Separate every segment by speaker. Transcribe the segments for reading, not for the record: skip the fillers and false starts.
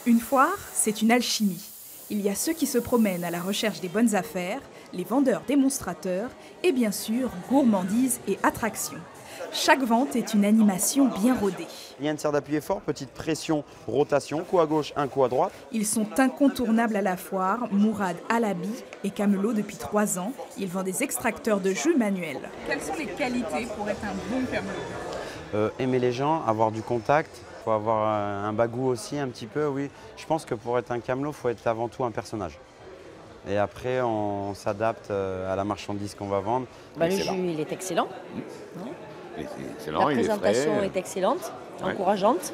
Speaker 1: Une foire, c'est une alchimie. Il y a ceux qui se promènent à la recherche des bonnes affaires, les vendeurs démonstrateurs et bien sûr gourmandise et attraction. Chaque vente est une animation bien rodée.
Speaker 2: Il y a une serre d'appui fort, petite pression, rotation, coup à gauche, un coup à droite.
Speaker 1: Ils sont incontournables à la foire, Mourad Alabi est camelot depuis 3 ans. Il vend des extracteurs de jus manuels. Quelles sont les qualités pour être un bon camelot?
Speaker 2: Aimer les gens, avoir du contact, il faut avoir un bagou aussi un petit peu, oui. Je pense que pour être un camelot, il faut être avant tout un personnage. Et après, on s'adapte à la marchandise qu'on va vendre.
Speaker 3: Le jus, il est excellent.
Speaker 4: Excellent,
Speaker 3: La présentation est excellente, encourageante,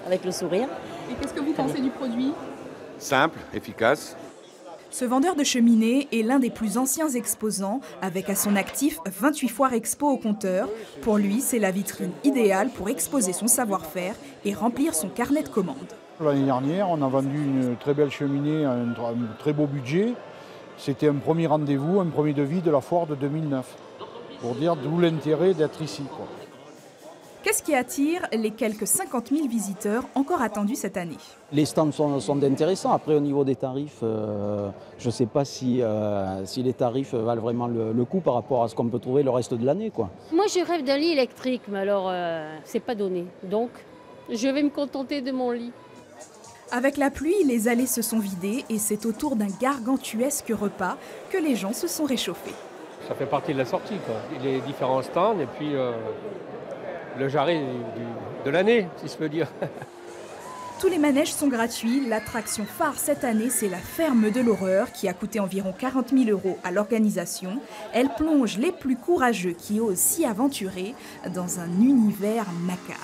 Speaker 3: avec le sourire.
Speaker 1: Et qu'est-ce que vous pensez du produit?
Speaker 4: Simple, efficace.
Speaker 1: Ce vendeur de cheminée est l'un des plus anciens exposants, avec à son actif 28 foires expo au compteur. Pour lui, c'est la vitrine idéale pour exposer son savoir-faire et remplir son carnet de commandes.
Speaker 5: L'année dernière, on a vendu une très belle cheminée à un très beau budget. C'était un premier rendez-vous, un premier devis de la foire de 2009. Pour dire d'où l'intérêt d'être ici, quoi.
Speaker 1: Qu'est-ce qui attire les quelques 50 000 visiteurs encore attendus cette année?
Speaker 6: Les stands sont intéressants. Après, au niveau des tarifs, je ne sais pas si les tarifs valent vraiment le coup par rapport à ce qu'on peut trouver le reste de l'année, quoi.
Speaker 7: Moi, je rêve d'un lit électrique, mais alors, c'est pas donné. Donc, je vais me contenter de mon lit.
Speaker 1: Avec la pluie, les allées se sont vidées et c'est autour d'un gargantuesque repas que les gens se sont réchauffés.
Speaker 8: Ça fait partie de la sortie, quoi. Les différents stands et puis le jarret de l'année, si je peux dire.
Speaker 1: Tous les manèges sont gratuits. L'attraction phare cette année, c'est la ferme de l'horreur qui a coûté environ 40 000 € à l'organisation. Elle plonge les plus courageux qui osent s'y aventurer dans un univers macabre.